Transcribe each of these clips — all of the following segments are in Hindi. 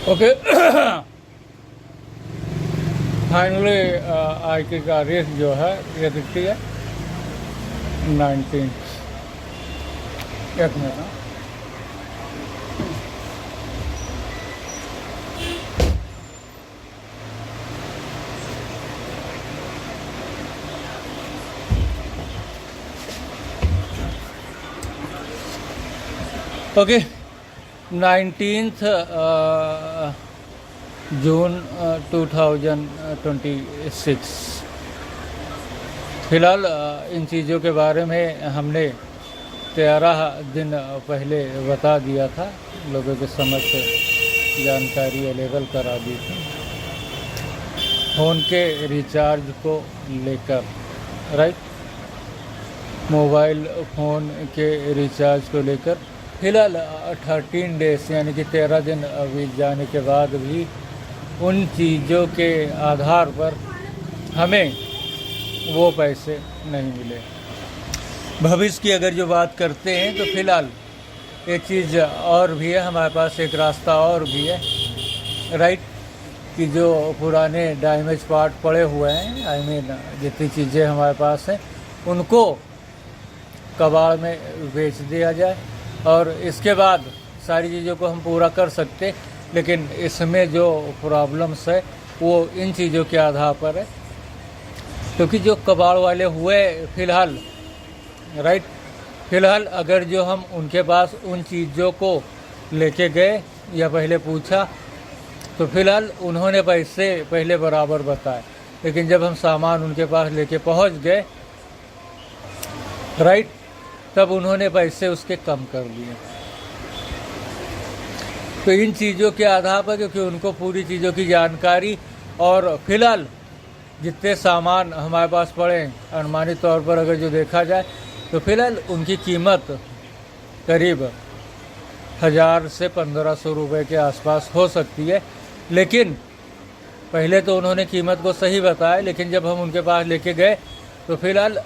ओके। फाइनली आज की तारीख जो है ये दिखती है 19। एक मिनट। ओके, 19th जून 2026। फिलहाल इन चीज़ों के बारे में हमने 13 दिन पहले बता दिया था, लोगों के समक्ष जानकारी अवेलेबल करा दी थी फ़ोन के रिचार्ज को लेकर, राइट। मोबाइल फ़ोन के रिचार्ज को लेकर फिलहाल 13 डेज यानी कि 13 दिन बीत जाने के बाद भी उन चीज़ों के आधार पर हमें वो पैसे नहीं मिले। भविष्य की अगर जो बात करते हैं तो फिलहाल एक चीज़ और भी है, हमारे पास एक रास्ता और भी है, राइट। कि जो पुराने डैमेज पार्ट पड़े हुए हैं, आई मीन जितनी चीज़ें हमारे पास हैं उनको कबाड़ में बेच दिया जाए और इसके बाद सारी चीज़ों को हम पूरा कर सकते। लेकिन इसमें जो प्रॉब्लम्स है वो इन चीज़ों के आधार पर है, क्योंकि जो कबाड़ वाले हुए फ़िलहाल, राइट, फ़िलहाल अगर जो हम उनके पास उन चीज़ों को लेके गए या पहले पूछा तो फ़िलहाल उन्होंने पैसे पहले बराबर बताए, लेकिन जब हम सामान उनके पास लेके पहुंच गए, राइट, तब उन्होंने पैसे उसके कम कर दिए। तो इन चीज़ों के आधार पर, क्योंकि उनको पूरी चीज़ों की जानकारी और फिलहाल जितने सामान हमारे पास पड़े हैं अनुमानित तौर पर अगर जो देखा जाए तो फिलहाल उनकी कीमत करीब 1000 से 1500 रुपये के आसपास हो सकती है। लेकिन पहले तो उन्होंने कीमत को सही बताया, लेकिन जब हम उनके पास लेके गए तो फिलहाल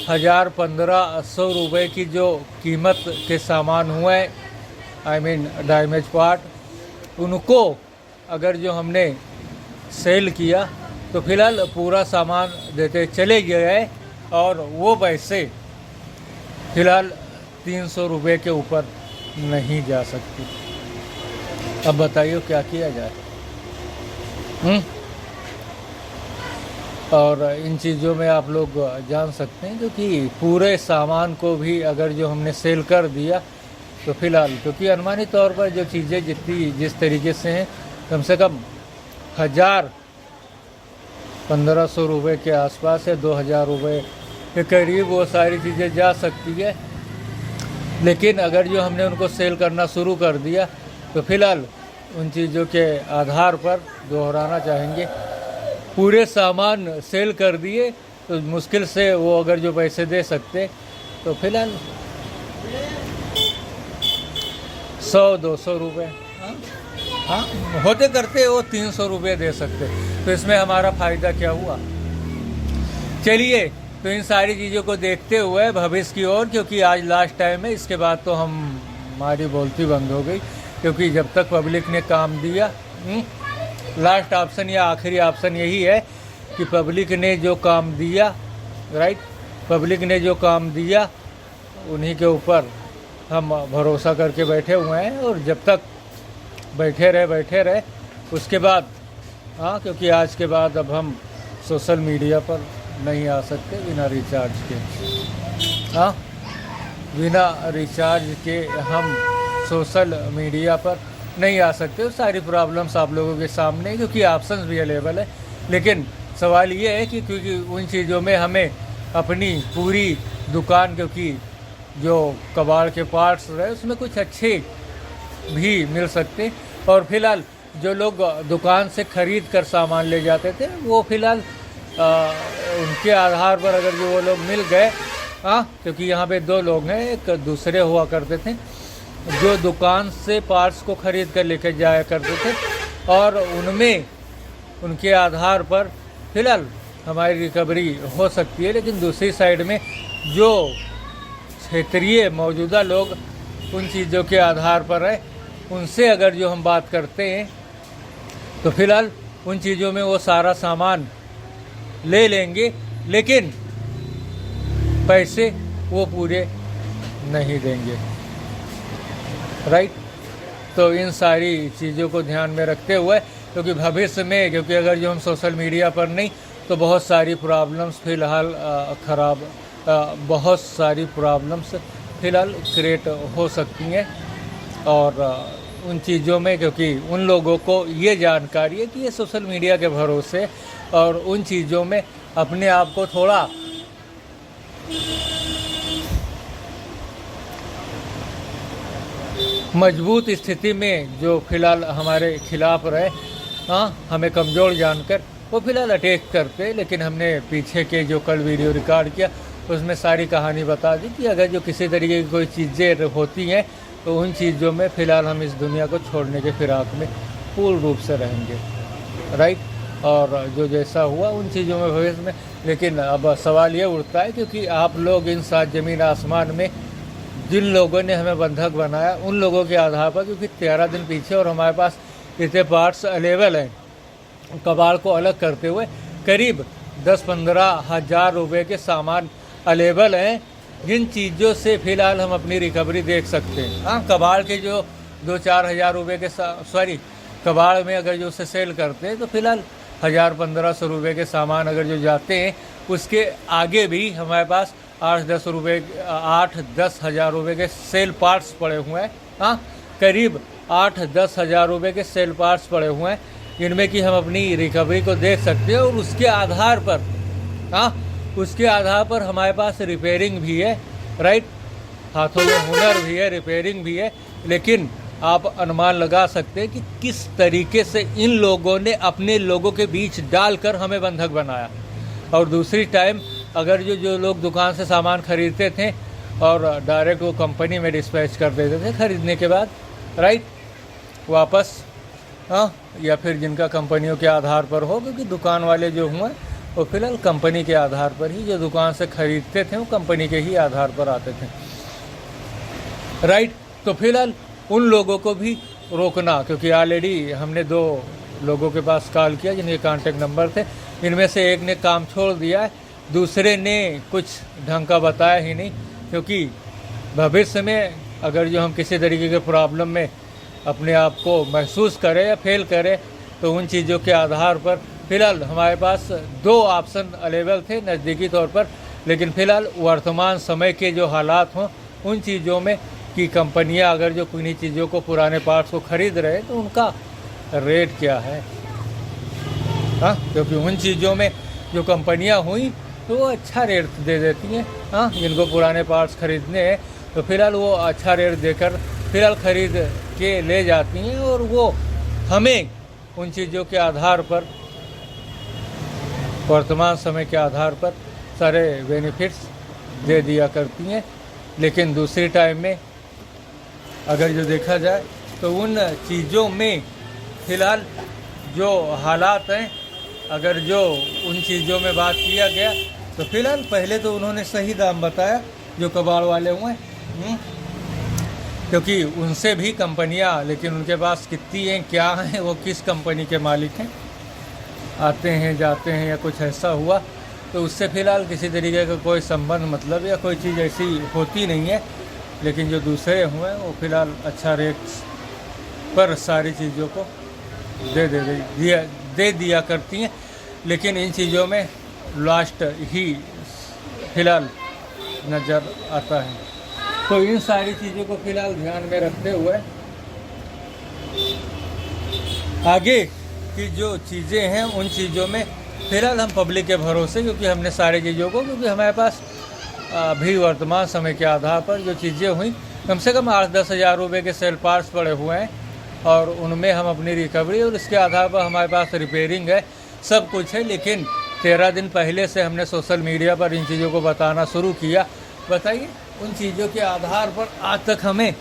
1000-1500 रुपये की जो कीमत के सामान हुए, आई मीन डैमेज पार्ट, उनको अगर जो हमने सेल किया तो फिलहाल पूरा सामान देते चले गए और वो पैसे फिलहाल 300 रुपये के ऊपर नहीं जा सकती। अब बताइए क्या किया जाए। और इन चीज़ों में आप लोग जान सकते हैं, क्योंकि पूरे सामान को भी अगर जो हमने सेल कर दिया तो फिलहाल, क्योंकि अनुमानित तौर पर जो चीज़ें जिस तरीके से हैं, कम से कम 1000-1500 रुपये के आसपास है, 2000 रुपये के करीब वो सारी चीज़ें जा सकती है। लेकिन अगर जो हमने उनको सेल करना शुरू कर दिया तो फिलहाल उन चीज़ों के आधार पर दोहराना चाहेंगे, पूरे सामान सेल कर दिए तो मुश्किल से वो अगर जो पैसे दे सकते तो फिलहाल 100-200 रुपये, हाँ होते करते वो 300 रुपये दे सकते। तो इसमें हमारा फ़ायदा क्या हुआ। चलिए, तो इन सारी चीज़ों को देखते हुए भविष्य की ओर, क्योंकि आज लास्ट टाइम है, इसके बाद तो हमारी बोलती बंद हो गई, क्योंकि जब तक पब्लिक ने काम दिया, लास्ट ऑप्शन या आखिरी ऑप्शन यही है कि पब्लिक ने जो काम दिया, राइट, पब्लिक ने जो काम दिया उन्हीं के ऊपर हम भरोसा करके बैठे हुए हैं। और जब तक बैठे रहे उसके बाद, हाँ, क्योंकि आज के बाद अब हम सोशल मीडिया पर नहीं आ सकते बिना रिचार्ज के, हाँ, बिना रिचार्ज के हम सोशल मीडिया पर नहीं आ सकते। तो सारी प्रॉब्लम्स आप लोगों के सामने, क्योंकि ऑप्शंस भी अवेलेबल है। लेकिन सवाल ये है कि क्योंकि उन चीज़ों में हमें अपनी पूरी दुकान, क्योंकि जो कबाड़ के पार्ट्स रहे उसमें कुछ अच्छे भी मिल सकते, और फिलहाल जो लोग दुकान से ख़रीद कर सामान ले जाते थे वो फिलहाल उनके आधार पर अगर जो वो लोग मिल गए, हाँ, क्योंकि यहाँ पे 2 लोग हैं, एक दूसरे हुआ करते थे जो दुकान से पार्ट्स को ख़रीद कर लेकर जाया करते थे, और उनमें उनके आधार पर फिलहाल हमारी रिकवरी हो सकती है। लेकिन दूसरी साइड में जो क्षेत्रीय मौजूदा लोग उन चीज़ों के आधार पर है, उनसे अगर जो हम बात करते हैं तो फिलहाल उन चीज़ों में वो सारा सामान ले लेंगे, लेकिन पैसे वो पूरे नहीं देंगे, राइट। तो इन सारी चीज़ों को ध्यान में रखते हुए, क्योंकि भविष्य में, क्योंकि अगर जो हम सोशल मीडिया पर नहीं तो बहुत सारी प्रॉब्लम्स फ़िलहाल बहुत सारी प्रॉब्लम्स फ़िलहाल क्रिएट हो सकती हैं। और उन चीज़ों में, क्योंकि उन लोगों को ये जानकारी है कि ये सोशल मीडिया के भरोसे, और उन चीज़ों में अपने आप को थोड़ा मजबूत स्थिति में जो फ़िलहाल हमारे खिलाफ रहे, हमें कमज़ोर जानकर वो फ़िलहाल अटैक करते। लेकिन हमने पीछे के जो कल वीडियो रिकॉर्ड किया उसमें सारी कहानी बता दी कि अगर जो किसी तरीके की कोई चीज़ें होती हैं तो उन चीज़ों में फ़िलहाल हम इस दुनिया को छोड़ने के फिराक में पूर्ण रूप से रहेंगे, राइट। और जो जैसा हुआ उन चीज़ों में भविष्य में, लेकिन अब सवाल ये उठता है, क्योंकि आप लोग इन 7 ज़मीन आसमान में जिन लोगों ने हमें बंधक बनाया उन लोगों के आधार पर, क्योंकि 13 दिन पीछे और हमारे पास इतने पार्ट्स अवेलेबल हैं, कबाड़ को अलग करते हुए करीब 10-15 हज़ार रुपये के सामान अवेलेबल हैं, जिन चीज़ों से फ़िलहाल हम अपनी रिकवरी देख सकते हैं। कबाड़ के जो 2-4 हज़ार रुपये के कबाड़ में अगर जो उसे सेल करते हैं तो फ़िलहाल 1000-1500 रुपये के सामान अगर जो जाते हैं, उसके आगे भी हमारे पास 8-10 हज़ार रुपये के सेल पार्ट्स पड़े हुए हैं। करीब 8-10 हज़ार रुपये के सेल पार्ट्स पड़े हुए हैं, जिनमें कि हम अपनी रिकवरी को देख सकते हैं। और उसके आधार पर हमारे पास रिपेयरिंग भी है, राइट। हाथों में हुनर भी है, रिपेयरिंग भी है, लेकिन आप अनुमान लगा सकते हैं कि किस तरीके से इन लोगों ने अपने लोगों के बीच डालकर हमें बंधक बनाया। और दूसरी टाइम अगर जो लोग दुकान से सामान खरीदते थे और डायरेक्ट वो कंपनी में डिस्पैच कर देते थे खरीदने के बाद, राइट, वापस, या फिर जिनका कंपनियों के आधार पर हो, क्योंकि दुकान वाले जो हुए वो फिलहाल कंपनी के आधार पर ही, जो दुकान से खरीदते थे वो कंपनी के ही आधार पर आते थे, राइट। तो फिलहाल उन लोगों को भी रोकना, क्योंकि ऑलरेडी हमने 2 लोगों के पास कॉल किया जिनके कॉन्टेक्ट नंबर थे, इनमें से एक ने काम छोड़ दिया है, दूसरे ने कुछ ढंग का बताया ही नहीं। क्योंकि भविष्य में अगर जो हम किसी तरीके के प्रॉब्लम में अपने आप को महसूस करें या फेल करें, तो उन चीज़ों के आधार पर फ़िलहाल हमारे पास 2 ऑप्शन अवेलेबल थे नज़दीकी तौर पर। लेकिन फ़िलहाल वर्तमान समय के जो हालात हों उन चीज़ों में कि कंपनियां अगर जो किन्हीं चीज़ों को, पुराने पार्ट्स को ख़रीद रहे हैं तो उनका रेट क्या है, क्योंकि उन चीज़ों में जो कंपनियां हुई तो वो अच्छा रेट दे देती हैं। जिनको पुराने पार्ट्स खरीदने हैं तो फिलहाल वो अच्छा रेट देकर फिलहाल ख़रीद के ले जाती हैं, और वो हमें उन चीज़ों के आधार पर, वर्तमान समय के आधार पर सारे बेनिफिट्स दे दिया करती हैं। लेकिन दूसरी टाइम में अगर जो देखा जाए तो उन चीज़ों में फ़िलहाल जो हालात हैं, अगर जो उन चीज़ों में बात किया गया तो फिलहाल पहले तो उन्होंने सही दाम बताया जो कबाड़ वाले हुए, क्योंकि उनसे भी कंपनियां, लेकिन उनके पास कितनी हैं, क्या हैं, वो किस कंपनी के मालिक हैं, आते हैं जाते हैं या कुछ ऐसा हुआ, तो उससे फ़िलहाल किसी तरीके का कोई संबंध, मतलब या कोई चीज़ ऐसी होती नहीं है। लेकिन जो दूसरे हुए वो फ़िलहाल अच्छा रेट पर सारी चीज़ों को दे दिया करती हैं। लेकिन इन चीज़ों में लास्ट ही फ़िलहाल नज़र आता है। तो इन सारी चीज़ों को फ़िलहाल ध्यान में रखते हुए आगे की जो चीज़ें हैं उन चीज़ों में फ़िलहाल हम पब्लिक के भरोसे, क्योंकि हमने सारी चीज़ों को, क्योंकि हमारे पास अभी वर्तमान समय के आधार पर जो चीज़ें हुई, कम से कम 8-10 हज़ार रुपये के सेल पार्ट्स पड़े हुए हैं, और उनमें हम अपनी रिकवरी, और इसके आधार पर हमारे पास रिपेयरिंग है, सब कुछ है। लेकिन 13 दिन पहले से हमने सोशल मीडिया पर इन चीज़ों को बताना शुरू किया। बताइए, उन चीज़ों के आधार पर आज तक हमें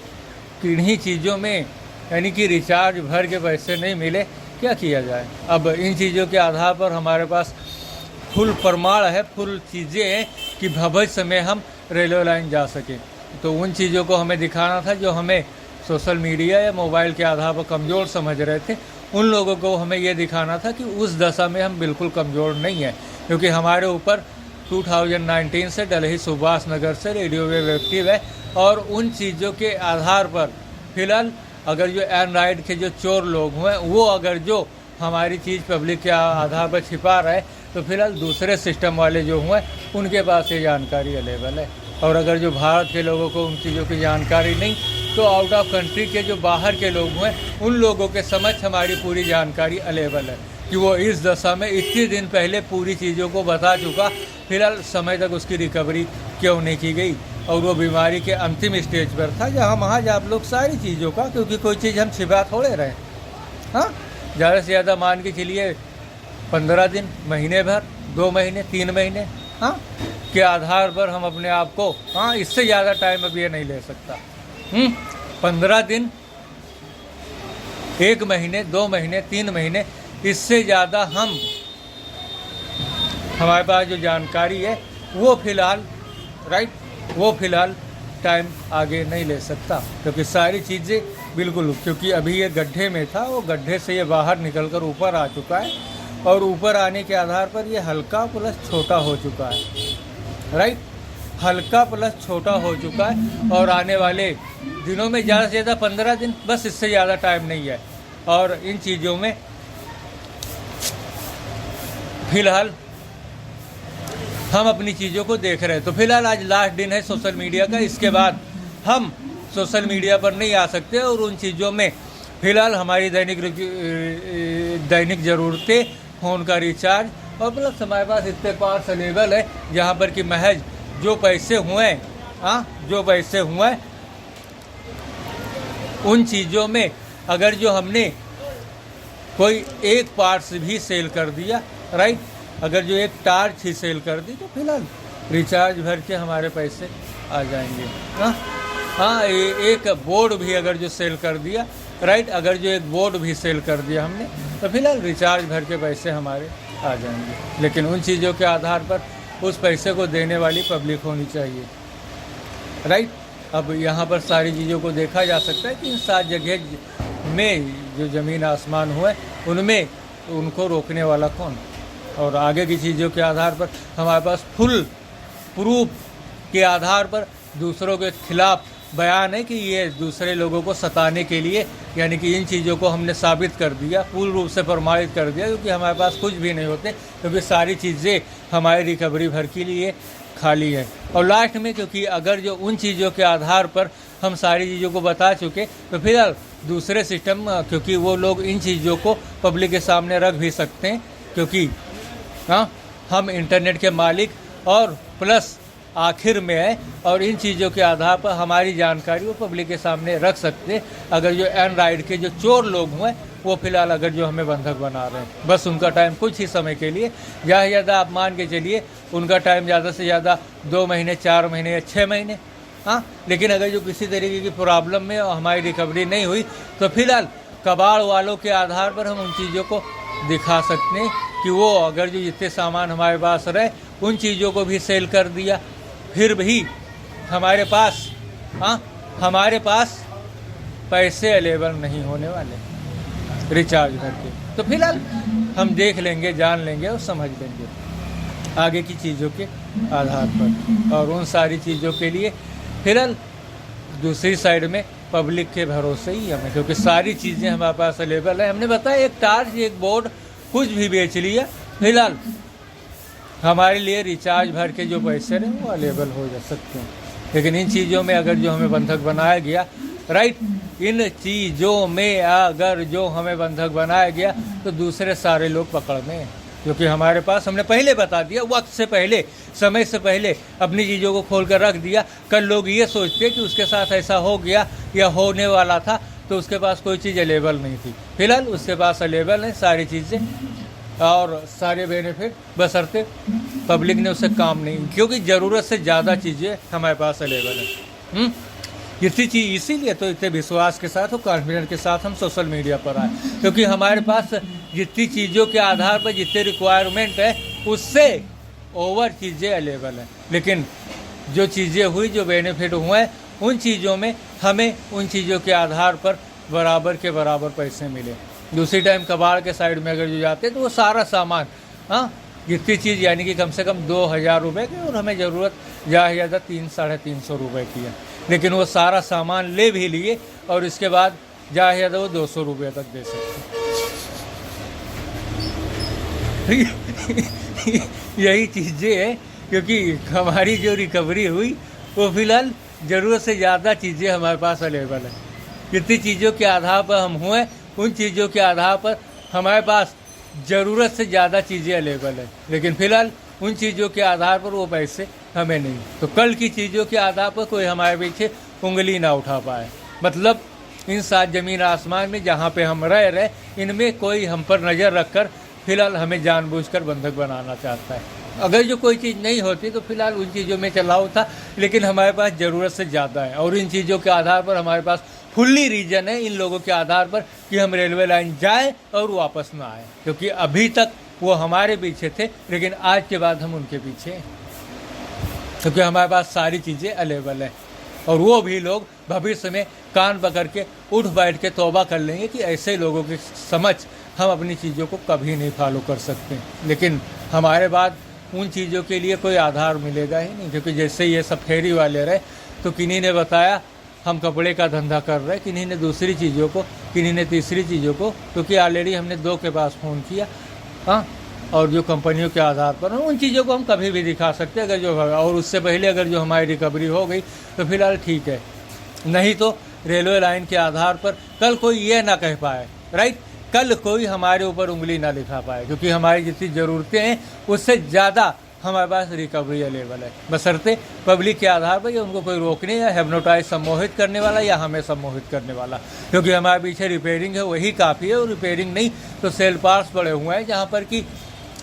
किन्हीं चीज़ों में यानी कि रिचार्ज भर के पैसे नहीं मिले, क्या किया जाए। अब इन चीज़ों के आधार पर हमारे पास फुल प्रमाण है, फुल चीज़ें हैं कि भविष्य में हम रेलवे लाइन जा सकें। तो उन चीज़ों को हमें दिखाना था जो हमें सोशल मीडिया या मोबाइल के आधार पर कमज़ोर समझ रहे थे, उन लोगों को हमें ये दिखाना था कि उस दशा में हम बिल्कुल कमज़ोर नहीं हैं, क्योंकि हमारे ऊपर 2019 से डलही सुभाष नगर से रेडियो वेव एक्टिव है। और उन चीज़ों के आधार पर फिलहाल अगर जो एंड्रॉयड के जो चोर लोग हुए वो अगर जो हमारी चीज़ पब्लिक के आधार पर छिपा रहे तो फिलहाल दूसरे सिस्टम वाले जो हुए उनके पास ये जानकारी अवेलेबल है। और अगर जो भारत के लोगों को उन चीज़ों की जानकारी नहीं तो आउट ऑफ कंट्री के जो बाहर के लोग हैं उन लोगों के समक्ष हमारी पूरी जानकारी अवेलेबल है कि वो इस दशा में इतने दिन पहले पूरी चीज़ों को बता चुका, फिलहाल समय तक उसकी रिकवरी क्यों नहीं की गई और वो बीमारी के अंतिम स्टेज पर था, जहाँ महाज आप लोग सारी चीज़ों का, क्योंकि कोई चीज़ हम छिपा थोड़े रहे, हाँ ज़्यादा से ज़्यादा मान के चलिए 15 दिन, महीने भर, 2 महीने, 3 महीने, हाँ के आधार पर हम अपने आप को, हाँ इससे ज़्यादा टाइम अब ये नहीं ले सकता। 15 दिन, 1 महीने, 2 महीने, 3 महीने, इससे ज़्यादा हमारे पास जो जानकारी है वो फिलहाल वो फिलहाल टाइम आगे नहीं ले सकता, क्योंकि सारी चीज़ें बिल्कुल, क्योंकि अभी ये गड्ढे में था, वो गड्ढे से ये बाहर निकलकर ऊपर आ चुका है और ऊपर आने के आधार पर ये हल्का प्लस छोटा हो चुका है, हल्का प्लस छोटा हो चुका है। और आने वाले दिनों में ज़्यादा से ज़्यादा 15 दिन, बस इससे ज़्यादा टाइम नहीं है। और इन चीज़ों में फिलहाल हम अपनी चीज़ों को देख रहे हैं। तो फिलहाल आज लास्ट दिन है सोशल मीडिया का, इसके बाद हम सोशल मीडिया पर नहीं आ सकते और उन चीज़ों में फिलहाल हमारी दैनिक ज़रूरतें, फ़ोन का रिचार्ज और प्लस हमारे पास इतने पार्ट्स अवेलेबल है जहाँ पर कि महज जो पैसे हुए, जो पैसे हुए उन चीज़ों में अगर जो हमने कोई एक पार्ट्स भी सेल कर दिया, अगर जो एक टार्च ही सेल कर दी तो फिलहाल रिचार्ज भर के हमारे पैसे आ जाएंगे। एक बोर्ड भी अगर जो सेल कर दिया, अगर जो एक बोर्ड भी सेल कर दिया हमने तो फिलहाल रिचार्ज भर के पैसे हमारे आ जाएंगे। लेकिन उन चीज़ों के आधार पर उस पैसे को देने वाली पब्लिक होनी चाहिए, अब यहाँ पर सारी चीज़ों को देखा जा सकता है कि इन 7 जगह में जो ज़मीन आसमान हुए उनमें उनको रोकने वाला कौन, और आगे की चीज़ों के आधार पर हमारे पास फुल प्रूफ के आधार पर दूसरों के खिलाफ बयान है कि ये दूसरे लोगों को सताने के लिए, यानी कि इन चीज़ों को हमने साबित कर दिया, पूर्ण रूप से प्रमाणित कर दिया, क्योंकि हमारे पास कुछ भी नहीं होते, क्योंकि सारी चीज़ें हमारी रिकवरी भर के लिए खाली है। और लास्ट में क्योंकि अगर जो उन चीज़ों के आधार पर हम सारी चीज़ों को बता चुके तो फिलहाल दूसरे सिस्टम, क्योंकि वो लोग इन चीज़ों को पब्लिक के सामने रख भी सकते हैं, क्योंकि हम इंटरनेट के मालिक और प्लस आखिर में है और इन चीज़ों के आधार पर हमारी जानकारी वो पब्लिक के सामने रख सकते हैं। अगर जो एंड्रॉयड के जो चोर लोग हुए वो फिलहाल अगर जो हमें बंधक बना रहे हैं, बस उनका टाइम कुछ ही समय के लिए, ज़्यादा से ज़्यादा आप मान के चलिए उनका टाइम ज़्यादा से ज़्यादा 2 महीने, 4 महीने या 6 महीने, लेकिन अगर जो किसी तरीके की प्रॉब्लम में हमारी रिकवरी नहीं हुई तो फिलहाल कबाड़ वालों के आधार पर हम उन चीज़ों को दिखा सकते हैं कि वो अगर जो जितने सामान हमारे पास रहे उन चीज़ों को भी सेल कर दिया, फिर भी हमारे पास पैसे अवेलेबल नहीं होने वाले रिचार्ज करके। तो फिलहाल हम देख लेंगे, जान लेंगे और समझ लेंगे आगे की चीज़ों के आधार पर, और उन सारी चीज़ों के लिए फिलहाल दूसरी साइड में पब्लिक के भरोसे ही हमें, क्योंकि सारी चीज़ें हमारे पास अवेलेबल है। हमने बताया एक टार्च, एक बोर्ड, कुछ भी बेच लिया, फिलहाल हमारे लिए रिचार्ज भर के जो पैसे रहे वो अवेलेबल हो जा सकते हैं। लेकिन इन चीज़ों में अगर जो हमें बंधक बनाया गया, इन चीज़ों में अगर जो हमें बंधक बनाया गया तो दूसरे सारे लोग पकड़ में हैं, क्योंकि हमारे पास हमने पहले बता दिया, वक्त से पहले, समय से पहले अपनी चीज़ों को खोल कर रख दिया। कल लोग ये सोचते कि उसके साथ ऐसा हो गया या होने वाला था तो उसके पास कोई चीज़ अवेलेबल नहीं थी, फिलहाल उसके पास अवेलेबल है सारी चीज़ें और सारे बेनिफिट, बशर्ते पब्लिक ने उससे काम नहीं, क्योंकि ज़रूरत से ज़्यादा चीज़ें हमारे पास अवेलेबल है। इतनी चीज़, इसीलिए तो इतने विश्वास के साथ और कॉन्फिडेंस के साथ हम सोशल मीडिया पर आए, क्योंकि हमारे पास जितनी चीज़ों के आधार पर जितने रिक्वायरमेंट है उससे ओवर चीज़ें अवेलेबल हैं। लेकिन जो चीज़ें हुई, जो बेनिफिट हुए, उन चीज़ों में हमें उन चीज़ों के आधार पर बराबर के बराबर पैसे मिले। दूसरी टाइम कबाड़ के साइड में अगर जो जाते हैं तो वो सारा सामान, हाँ, जितनी चीज़ यानी कि कम से कम 2,000 रुपये की, और हमें ज़रूरत ज़्यादा 300-350 रुपये की है, लेकिन वो सारा सामान ले भी लिए और इसके बाद ज़्यादा वो 200 रुपये तक दे सकते। यही चीज़ें हैं, क्योंकि हमारी जो रिकवरी हुई वो फिलहाल ज़रूरत से ज़्यादा चीज़ें हमारे पास अवेलेबल है। जितनी चीज़ों के आधार पर हम हुए, उन चीज़ों के आधार पर हमारे पास ज़रूरत से ज़्यादा चीज़ें अवेलेबल है, लेकिन फ़िलहाल उन चीज़ों के आधार पर वो पैसे हमें नहीं। तो कल की चीज़ों के आधार पर कोई हमारे पीछे उंगली ना उठा पाए। मतलब इन 7 ज़मीन आसमान में जहाँ पे हम रह रहे, इनमें कोई हम पर नज़र रखकर फ़िलहाल हमें जानबूझकर बंधक बनाना चाहता है। अगर जो कोई चीज़ नहीं होती तो फिलहाल उन चीज़ों में चलाओ था, लेकिन हमारे पास ज़रूरत से ज़्यादा है, और इन चीज़ों के आधार पर हमारे पास फुल्ली रीजन है इन लोगों के आधार पर कि हम रेलवे लाइन जाए और वापस ना आए, क्योंकि अभी तक वो हमारे पीछे थे, लेकिन आज के बाद हम उनके पीछे हैं, क्योंकि हमारे पास सारी चीज़ें अवेलेबल है। और वो भी लोग भविष्य में कान पकड़ के उठ बैठ के तौबा कर लेंगे कि ऐसे लोगों की समझ हम अपनी चीज़ों को कभी नहीं फॉलो कर सकते। लेकिन हमारे बाद उन चीज़ों के लिए कोई आधार मिलेगा ही नहीं, क्योंकि जैसे ये सब फेरी वाले रहे तो किन्हीं ने बताया हम कपड़े का धंधा कर रहे हैं, किन्हीं ने दूसरी चीज़ों को, किन्हीं ने तीसरी चीज़ों को, क्योंकि ऑलरेडी हमने 2 के पास फ़ोन किया, हाँ, और जो कंपनियों के आधार पर उन चीज़ों को हम कभी भी दिखा सकते हैं अगर जो, और उससे पहले अगर जो हमारी रिकवरी हो गई तो फिलहाल ठीक है, नहीं तो रेलवे लाइन के आधार पर कल कोई ये ना कह पाए, राइट, कल कोई हमारे ऊपर उंगली ना दिखा पाए, क्योंकि हमारी जितनी ज़रूरतें हैं उससे ज़्यादा हमारे पास रिकवरी अवेलेबल है, बशर्ते पब्लिक के आधार पर उनको कोई रोकने या हेप्नोटाइज सम्मोहित करने वाला या हमें सम्मोहित करने वाला, क्योंकि हमारे पीछे रिपेयरिंग है वही काफ़ी है, और रिपेयरिंग नहीं तो सेल पार्ट्स पड़े हुए हैं, जहाँ पर कि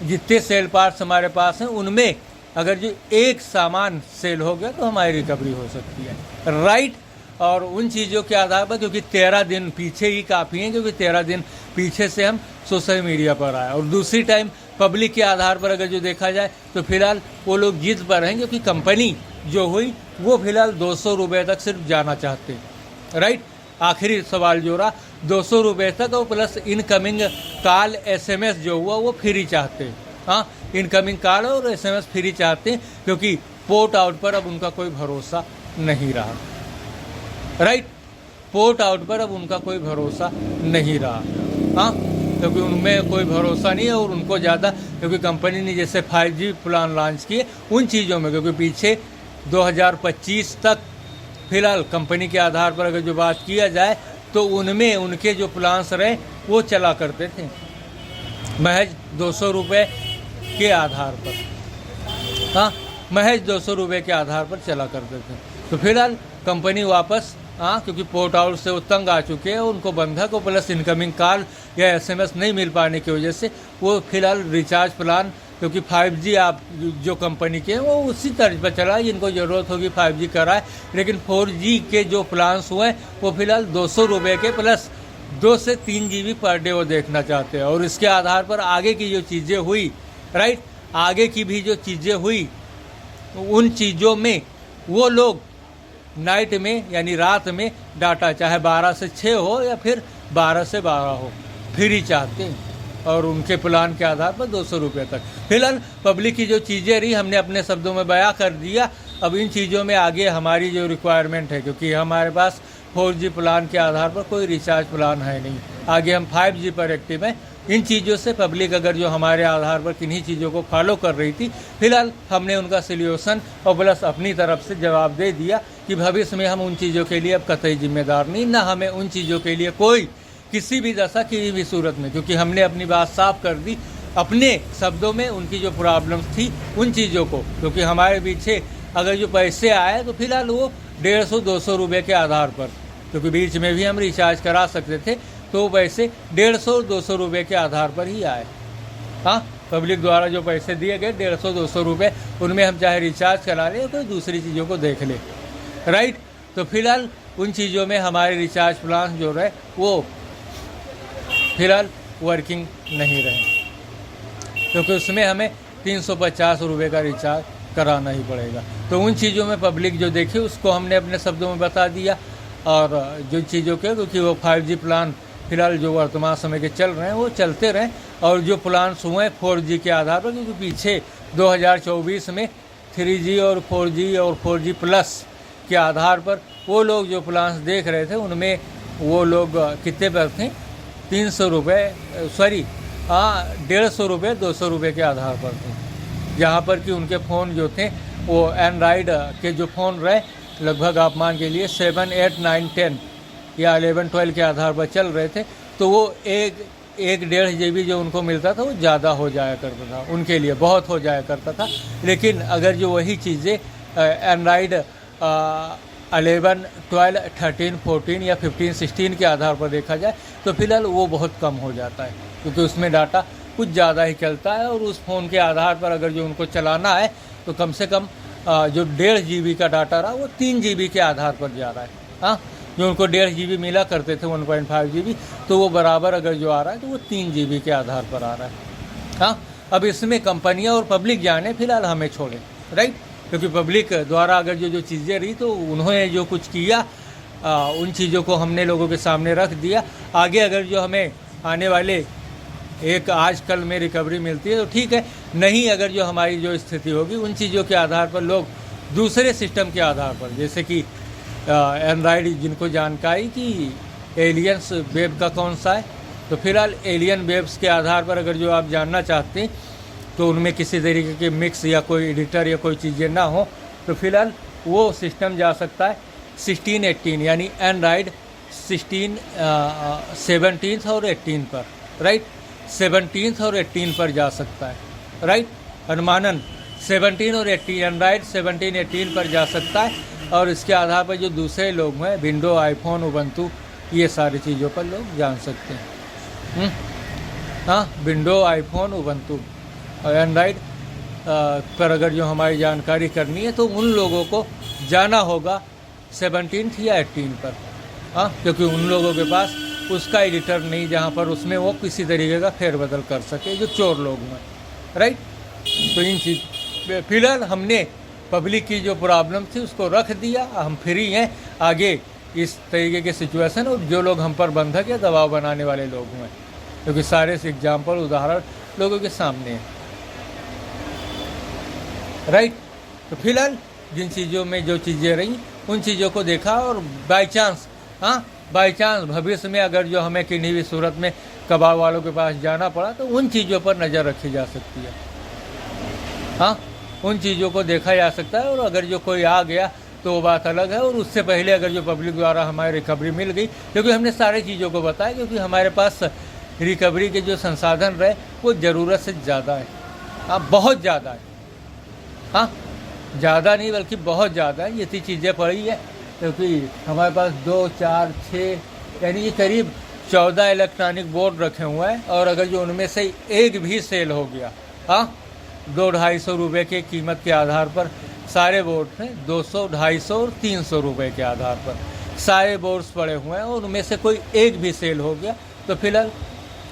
जितने सेल पार्ट्स हमारे पास हैं उनमें अगर जो एक सामान सेल हो गया तो हमारी रिकवरी हो सकती है, राइट। और उन चीज़ों के आधार पर, क्योंकि 13 दिन पीछे ही काफ़ी हैं, क्योंकि 13 दिन पीछे से हम सोशल मीडिया पर आए, और दूसरी टाइम पब्लिक के आधार पर अगर जो देखा जाए तो फिलहाल वो लोग जिद पर हैं, क्योंकि कंपनी जो हुई वो फिलहाल 200 रुपये तक सिर्फ जाना चाहते हैं, राइट। आखिरी सवाल जो रहा 200 रुपये तक, और प्लस इनकमिंग कॉल SMS जो हुआ वो फ्री चाहते हैं, हाँ, इनकमिंग कॉल और SMS फ्री चाहते हैं, क्योंकि पोर्ट आउट पर अब उनका कोई भरोसा नहीं रहा, राइट, पोर्ट आउट पर अब उनका कोई भरोसा नहीं रहा, हाँ, क्योंकि उनमें कोई भरोसा नहीं है, और उनको ज़्यादा, क्योंकि कंपनी ने जैसे 5G प्लान लॉन्च किए उन चीज़ों में, क्योंकि पीछे 2025 तक फिलहाल कंपनी के आधार पर अगर जो बात किया जाए तो उनमें उनके जो प्लान्स रहे वो चला करते थे महज 200 रुपये के आधार पर, हाँ, महज 200 रुपये के आधार पर चला करते थे। तो फिलहाल कंपनी वापस, हाँ, क्योंकि पोर्ट आउट से वो तंग आ चुके हैं, उनको बंधक और प्लस इनकमिंग कॉल या SMS नहीं मिल पाने की वजह से वो फिलहाल रिचार्ज प्लान, क्योंकि 5G आप जो कंपनी के हैं वो उसी तर्ज पर चला, जिनको ज़रूरत होगी 5G कराए, लेकिन 4G के जो प्लान्स हुए वो फिलहाल 200 रुपये के प्लस 2 से 3 GB पर डे वो देखना चाहते हैं। और इसके आधार पर आगे की जो चीज़ें हुई, राइट, आगे की भी जो चीज़ें हुई उन चीज़ों में वो लोग नाइट में यानी रात में डाटा चाहे 12 से 6 हो या फिर 12 से 12 हो फ्री चाहते हैं, और उनके प्लान के आधार पर 200 रुपये तक। फिलहाल पब्लिक की जो चीज़ें रही हमने अपने शब्दों में बयां कर दिया। अब इन चीज़ों में आगे हमारी जो रिक्वायरमेंट है, क्योंकि हमारे पास 4G प्लान के आधार पर कोई रिचार्ज प्लान है नहीं, आगे हम 5G पर एक्टिव हैं। इन चीज़ों से पब्लिक अगर जो हमारे आधार पर किन्हीं चीज़ों को फॉलो कर रही थी, फिलहाल हमने उनका सोल्यूशन और प्लस अपनी तरफ से जवाब दे दिया कि भविष्य में हम उन चीज़ों के लिए अब कतई जिम्मेदार नहीं, ना हमें उन चीज़ों के लिए कोई किसी भी दशा की भी सूरत में, क्योंकि हमने अपनी बात साफ कर दी अपने शब्दों में। उनकी जो प्रॉब्लम्स थी उन चीज़ों को, क्योंकि हमारे पीछे अगर जो पैसे आए तो फिलहाल वो 150-200 रुपये के आधार पर, क्योंकि बीच में भी हम रिचार्ज करा सकते थे, तो वो पैसे 150-200 रुपये के आधार पर ही आए। हाँ, पब्लिक द्वारा जो पैसे दिए गए 150-200 रुपये, उनमें हम चाहे रिचार्ज करा लें या कोई दूसरी चीज़ों को देख लें, राइट। तो फिलहाल उन चीज़ों में हमारे रिचार्ज प्लान जो रहे वो फिलहाल वर्किंग नहीं रहे, क्योंकि उसमें हमें 350 रुपये का रिचार्ज कराना ही पड़ेगा। तो उन चीज़ों में पब्लिक जो देखी उसको हमने अपने शब्दों में बता दिया। और जो चीज़ों के, क्योंकि वो 5G प्लान फिलहाल जो वर्तमान समय के चल रहे हैं वो चलते रहें, और जो प्लान्स हुए हैं 4G के आधार पर, क्योंकि पीछे 2024 में 3G और 4G और 4G प्लस के आधार पर वो लोग जो प्लान्स देख रहे थे उनमें वो लोग कितने पर थे, 300 रुपये, सॉरी 150 रुपये 200 रुपये के आधार पर थे, जहाँ पर कि उनके फ़ोन जो थे वो एंड्राइड के जो फ़ोन रहे लगभग आप मान के लिए 7, 8, 9, 10 या 11, 12 के आधार पर चल रहे थे। तो वो एक 1.5 GB जो उनको मिलता था वो ज़्यादा हो जाया करता था, उनके लिए बहुत हो जाया करता था। लेकिन अगर जो वही चीज़ें एंड्राइड 11, 12, 13, 14 या 15, 16 के आधार पर देखा जाए तो फिलहाल वो बहुत कम हो जाता है, क्योंकि उसमें डाटा कुछ ज़्यादा ही चलता है, और उस फ़ोन के आधार पर अगर जो उनको चलाना है तो कम से कम जो 1.5 GB का डाटा रहा वो 3 GB के आधार पर जा रहा है। हाँ, जो उनको 1.5 GB मिला करते थे 1.5 GB, तो वो बराबर अगर जो आ रहा है तो वो 3 GB के आधार पर आ रहा है। हाँ, अब इसमें कंपनियां और पब्लिक जाने, फिलहाल हमें छोड़े, राइट, क्योंकि पब्लिक द्वारा अगर जो चीज़ें रही तो उन्होंने जो कुछ किया उन चीज़ों को हमने लोगों के सामने रख दिया। आगे अगर जो हमें आने वाले एक आज कल में रिकवरी मिलती है तो ठीक है, नहीं अगर जो हमारी जो स्थिति होगी उन चीज़ों के आधार पर लोग दूसरे सिस्टम के आधार पर, जैसे कि एंड्राइड जिनको जानकारी कि एलियंस वेब का कौन सा है, तो फिलहाल एलियन वेब्स के आधार पर अगर जो आप जानना चाहते हैं तो उनमें किसी तरीके के मिक्स या कोई एडिटर या कोई चीज़ें ना हो, तो फिलहाल वो सिस्टम जा सकता है 16, 18 यानी एंड्राइड 16, 17 और 18 पर, राइट, 17 और 18 पर जा सकता है, राइट, अनुमानन 17 और 18 एंड्राइड 17, 18 पर जा सकता है। और इसके आधार पर जो दूसरे लोग हैं विंडो, आईफोन, उबंटू, ये सारी चीज़ों पर लोग जान सकते हैं। हाँ, विंडो, आईफोन, उबंटू और एंड्राइड पर अगर जो हमारी जानकारी करनी है तो उन लोगों को जाना होगा 17 या 18 पर। हाँ, क्योंकि उन लोगों के पास उसका एडिटर नहीं जहाँ पर उसमें वो किसी तरीके का फेरबदल कर सके, जो चोर लोग हैं, राइट। तो इन चीज़ फिलहाल हमने पब्लिक की जो प्रॉब्लम थी उसको रख दिया, हम फ्री हैं आगे इस तरीके के सिचुएशन, और जो लोग हम पर बंधक या दबाव बनाने वाले लोग हैं, क्योंकि सारे एग्जाम्पल उदाहरण लोगों के सामने हैं, राइट। तो फिलहाल जिन चीज़ों में जो चीज़ें रहीं उन चीज़ों को देखा, और बाई चांस, हाँ, बाई चांस भविष्य में अगर जो हमें किन्हीं भी सूरत में कबाब वालों के पास जाना पड़ा तो उन चीज़ों पर नज़र रखी जा सकती है। हाँ, उन चीज़ों को देखा जा सकता है, और अगर जो कोई आ गया तो वो बात अलग है। और उससे पहले अगर जो पब्लिक द्वारा हमारी रिकवरी मिल गई, क्योंकि हमने सारी चीज़ों को बताया, क्योंकि हमारे पास रिकवरी के जो संसाधन रहे वो ज़रूरत से ज़्यादा है। हाँ, बहुत ज़्यादा है। हाँ, ज़्यादा नहीं बल्कि बहुत ज़्यादा है, ये चीज़ें पड़ी है, क्योंकि हमारे पास 2, 4, 6 यानी कि करीब 14 इलेक्ट्रॉनिक बोर्ड रखे हुए हैं, और अगर जो उनमें से एक भी सेल हो गया, हाँ, 200-250 रुपये के कीमत के आधार पर सारे बोर्ड हैं, 200, 250 और 300 रुपये के आधार पर सारे बोर्ड्स पड़े हुए हैं, और उनमें से कोई एक भी सेल हो गया तो फिलहाल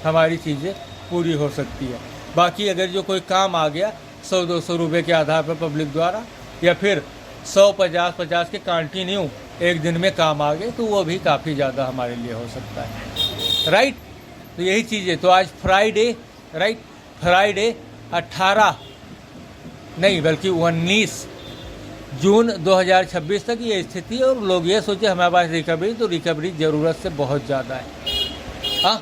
हमारी चीज़ें पूरी हो सकती है। बाकी अगर जो कोई काम आ गया 100-200 रुपये के आधार पर पब्लिक द्वारा, या फिर 100-50 के कंटिन्यू एक दिन में काम आ गए, तो वो भी काफ़ी ज़्यादा हमारे लिए हो सकता है, राइट। तो यही चीज़ें, तो आज फ्राइडे, राइट, फ्राइडे 18 नहीं बल्कि 19 जून 2026 तक ये स्थिति है, और लोग ये सोचे हमारे पास रिकवरी, तो रिकवरी ज़रूरत से बहुत ज़्यादा है। हाँ,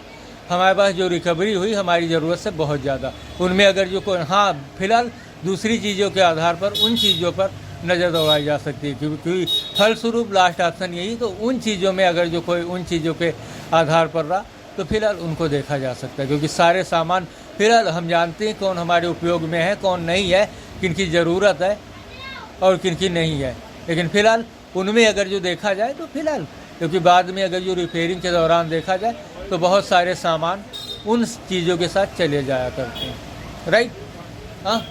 हमारे पास जो रिकवरी हुई हमारी ज़रूरत से बहुत ज़्यादा, उनमें अगर जो कोई, हाँ, फिलहाल दूसरी चीज़ों के आधार पर उन चीज़ों पर नज़र दौड़ाई जा सकती है, क्योंकि फलस्वरूप लास्ट ऑप्शन यही, तो उन चीज़ों में अगर जो कोई उन चीज़ों के आधार पर रहा तो फिलहाल उनको देखा जा सकता है, क्योंकि सारे सामान फिलहाल हम जानते हैं कौन हमारे उपयोग में है, कौन नहीं है, किनकी ज़रूरत है और किनकी नहीं है। लेकिन फ़िलहाल उनमें अगर जो देखा जाए तो फिलहाल, क्योंकि बाद में अगर जो रिपेयरिंग के दौरान देखा जाए तो बहुत सारे सामान उन चीज़ों के साथ चले जाया करते हैं, राइट। हाँ,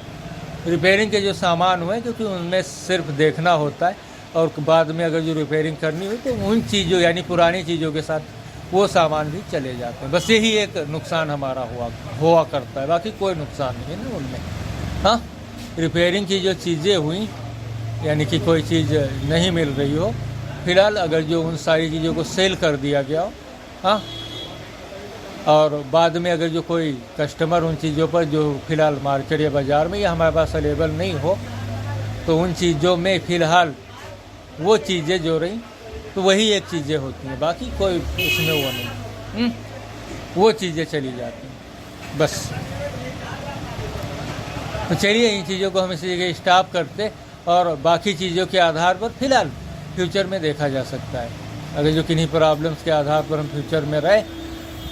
रिपेयरिंग के जो सामान हुए, क्योंकि उनमें सिर्फ देखना होता है, और बाद में अगर जो रिपेयरिंग करनी हुई तो उन चीज़ों यानी पुरानी चीज़ों के साथ वो सामान भी चले जाते हैं। बस यही एक नुकसान हमारा हुआ करता है, बाकी कोई नुकसान नहीं है ना उनमें। हाँ, रिपेयरिंग की जो चीज़ें हुई यानी कि कोई चीज़ नहीं मिल रही हो, फिलहाल अगर जो उन सारी चीज़ों को सेल कर दिया गया हो, हाँ, और बाद में अगर जो कोई कस्टमर उन चीज़ों पर जो फ़िलहाल मार्केट या बाज़ार में या हमारे पास अवेलेबल नहीं हो, तो उन चीज़ों में फ़िलहाल वो चीज़ें जो रही तो वही एक चीज़ें होती हैं, बाकी कोई उसमें वो नहीं, वो चीज़ें चली जाती हैं बस। तो चलिए इन चीज़ों को हम इसी जगह स्टॉप करते और बाकी चीज़ों के आधार पर फ़िलहाल फ्यूचर में देखा जा सकता है। अगर जो किन्हीं प्रॉब्लम्स के आधार पर हम फ्यूचर में रहे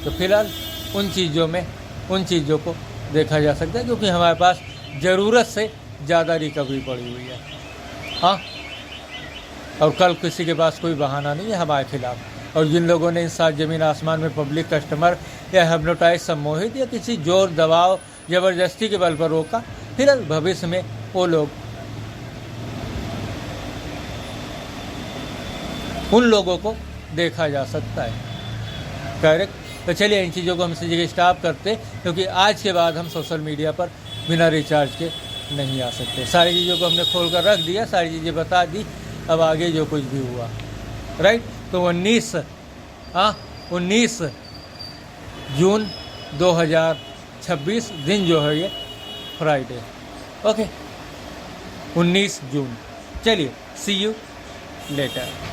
तो फ़िलहाल उन चीज़ों को देखा जा सकता है, क्योंकि हमारे पास ज़रूरत से ज़्यादा रिकवरी पड़ी हुई है। हाँ, और कल किसी के पास कोई बहाना नहीं है हमारे खिलाफ। और जिन लोगों ने इन सात ज़मीन आसमान में पब्लिक कस्टमर या हिप्नोटाइज, सम्मोहित या किसी जोर दबाव ज़बरदस्ती के बल पर रोका, फिर भविष्य में वो लोग उन लोगों को देखा जा सकता है। करेक्ट। तो चलिए इन चीज़ों को हम इसी जगह स्टॉप करते, क्योंकि आज के बाद हम सोशल मीडिया पर बिना रिचार्ज के नहीं आ सकते। सारी चीज़ों को हमने खोल कर रख दिया, सारी चीज़ें बता दी, अब आगे जो कुछ भी हुआ, राइट। तो 19 जून 2026 दिन जो है ये फ्राइडे, ओके 19 जून। चलिए सी यू लेटर।